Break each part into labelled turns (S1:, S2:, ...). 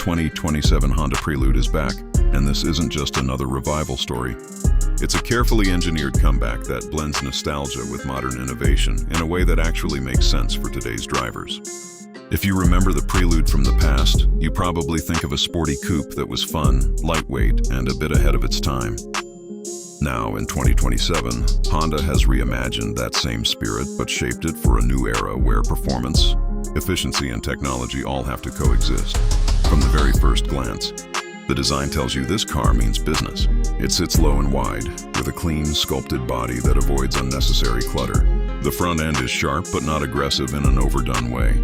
S1: 2027 Honda Prelude is back, and this isn't just another revival story. It's a carefully engineered comeback that blends nostalgia with modern innovation in a way that actually makes sense for today's drivers. If you remember the Prelude from the past, you probably think of a sporty coupe that was fun, lightweight, and a bit ahead of its time. Now, in 2027, Honda has reimagined that same spirit but shaped it for a new era where performance, efficiency, and technology all have to coexist. From the very first glance, the design tells you this car means business. It sits low and wide, with a clean, sculpted body that avoids unnecessary clutter. The front end is sharp but not aggressive in an overdone way.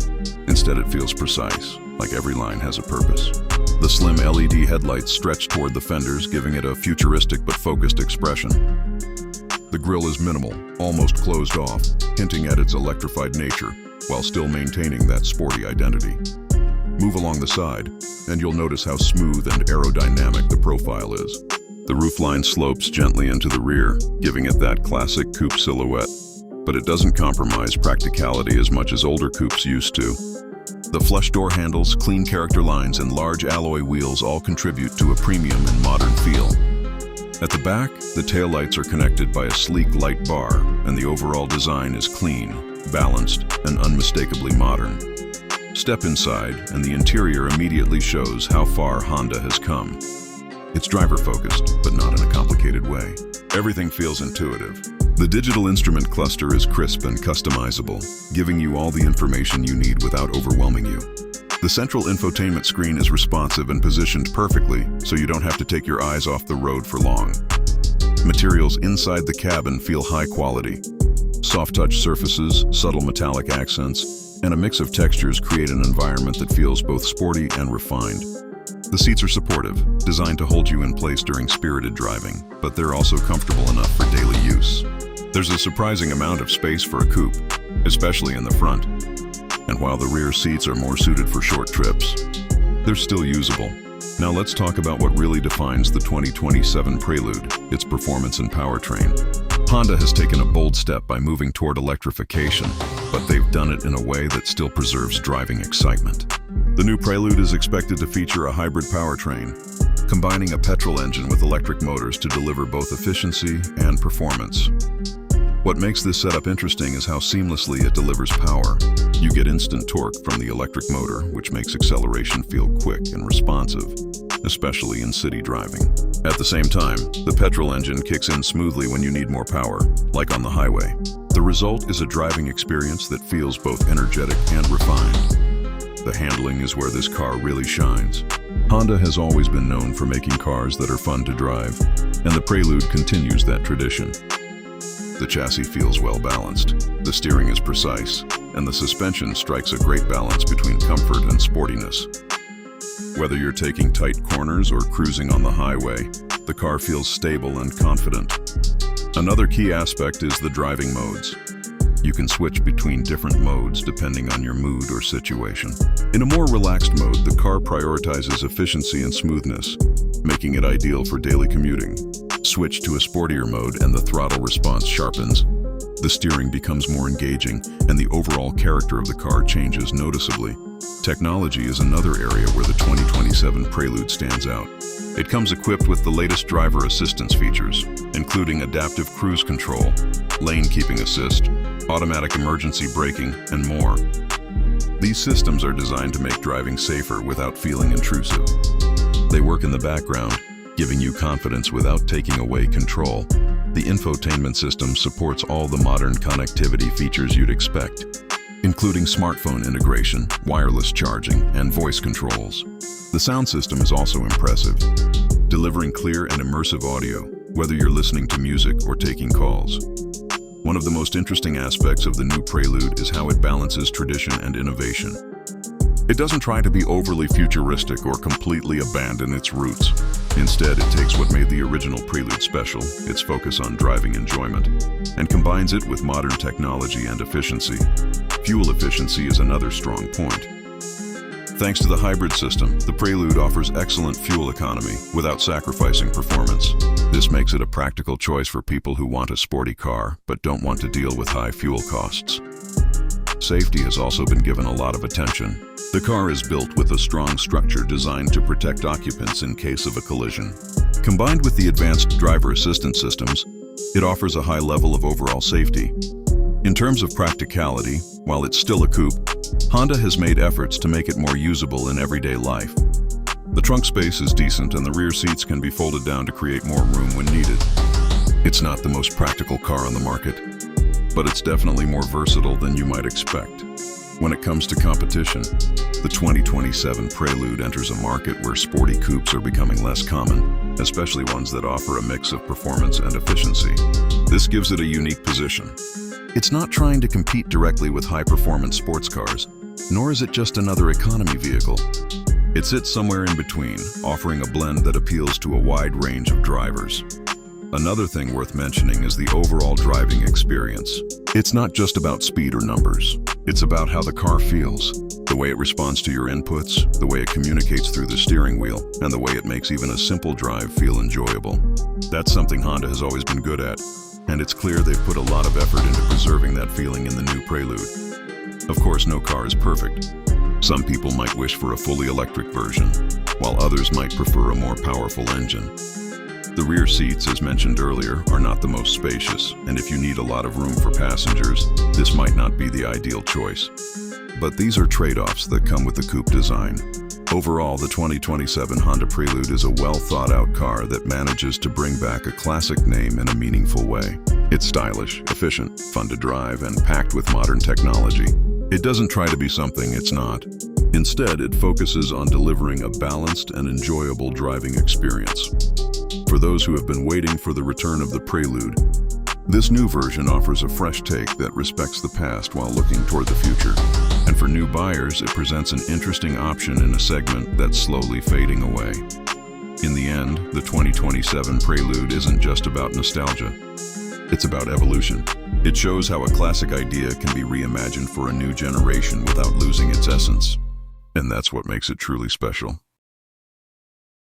S1: Instead, it feels precise, like every line has a purpose. The slim LED headlights stretch toward the fenders, giving it a futuristic but focused expression. The grille is minimal, almost closed off, hinting at its electrified nature, while still maintaining that sporty identity. Move along the side, and you'll notice how smooth and aerodynamic the profile is. The roofline slopes gently into the rear, giving it that classic coupe silhouette. But it doesn't compromise practicality as much as older coupes used to. The flush door handles, clean character lines, and large alloy wheels all contribute to a premium and modern feel. At the back, the taillights are connected by a sleek light bar, and the overall design is clean, balanced, and unmistakably modern. Step inside, and the interior immediately shows how far Honda has come. It's driver-focused, but not in a complicated way. Everything feels intuitive. The digital instrument cluster is crisp and customizable, giving you all the information you need without overwhelming you. The central infotainment screen is responsive and positioned perfectly, so you don't have to take your eyes off the road for long. Materials inside the cabin feel high quality. Soft-touch surfaces, subtle metallic accents, and a mix of textures create an environment that feels both sporty and refined. The seats are supportive, designed to hold you in place during spirited driving, but they're also comfortable enough for daily use. There's a surprising amount of space for a coupe, especially in the front. And while the rear seats are more suited for short trips, they're still usable. Now let's talk about what really defines the 2027 Prelude, its performance and powertrain. Honda has taken a bold step by moving toward electrification, but they've done it in a way that still preserves driving excitement. The new Prelude is expected to feature a hybrid powertrain, combining a petrol engine with electric motors to deliver both efficiency and performance. What makes this setup interesting is how seamlessly it delivers power. You get instant torque from the electric motor, which makes acceleration feel quick and responsive, especially in city driving. At the same time, the petrol engine kicks in smoothly when you need more power, like on the highway. The result is a driving experience that feels both energetic and refined. The handling is where this car really shines. Honda has always been known for making cars that are fun to drive, and the Prelude continues that tradition. The chassis feels well balanced, the steering is precise, and the suspension strikes a great balance between comfort and sportiness. Whether you're taking tight corners or cruising on the highway, the car feels stable and confident. Another key aspect is the driving modes. You can switch between different modes depending on your mood or situation. In a more relaxed mode, the car prioritizes efficiency and smoothness, making it ideal for daily commuting. Switch to a sportier mode and the throttle response sharpens. The steering becomes more engaging, and the overall character of the car changes noticeably. Technology is another area where the 2027 Prelude stands out. It comes equipped with the latest driver assistance features, including adaptive cruise control, lane keeping assist, automatic emergency braking, and more. These systems are designed to make driving safer without feeling intrusive. They work in the background, giving you confidence without taking away control. The infotainment system supports all the modern connectivity features you'd expect, including smartphone integration, wireless charging, and voice controls. The sound system is also impressive, delivering clear and immersive audio, whether you're listening to music or taking calls. One of the most interesting aspects of the new Prelude is how it balances tradition and innovation. It doesn't try to be overly futuristic or completely abandon its roots. Instead, it takes what made the original Prelude special, its focus on driving enjoyment, and combines it with modern technology and efficiency. Fuel efficiency is another strong point. Thanks to the hybrid system, the Prelude offers excellent fuel economy without sacrificing performance. This makes it a practical choice for people who want a sporty car but don't want to deal with high fuel costs. Safety has also been given a lot of attention. The car is built with a strong structure designed to protect occupants in case of a collision. Combined with the advanced driver assistance systems, it offers a high level of overall safety. In terms of practicality, while it's still a coupe, Honda has made efforts to make it more usable in everyday life. The trunk space is decent and the rear seats can be folded down to create more room when needed. It's not the most practical car on the market, but it's definitely more versatile than you might expect. When it comes to competition, the 2027 Prelude enters a market where sporty coupes are becoming less common, especially ones that offer a mix of performance and efficiency. This gives it a unique position. It's not trying to compete directly with high-performance sports cars, nor is it just another economy vehicle. It sits somewhere in between, offering a blend that appeals to a wide range of drivers. Another thing worth mentioning is the overall driving experience. It's not just about speed or numbers. It's about how the car feels, the way it responds to your inputs, the way it communicates through the steering wheel, and the way it makes even a simple drive feel enjoyable. That's something Honda has always been good at, and it's clear they've put a lot of effort into preserving that feeling in the new Prelude. Of course, no car is perfect. Some people might wish for a fully electric version, while others might prefer a more powerful engine. The rear seats, as mentioned earlier, are not the most spacious, and if you need a lot of room for passengers, this might not be the ideal choice. But these are trade-offs that come with the coupe design. Overall, the 2027 Honda Prelude is a well-thought-out car that manages to bring back a classic name in a meaningful way. It's stylish, efficient, fun to drive, and packed with modern technology. It doesn't try to be something it's not. Instead, it focuses on delivering a balanced and enjoyable driving experience. For those who have been waiting for the return of the Prelude, this new version offers a fresh take that respects the past while looking toward the future. And for new buyers, it presents an interesting option in a segment that's slowly fading away. In the end, the 2027 Prelude isn't just about nostalgia. It's about evolution. It shows how a classic idea can be reimagined for a new generation without losing its essence. And that's what makes it truly special.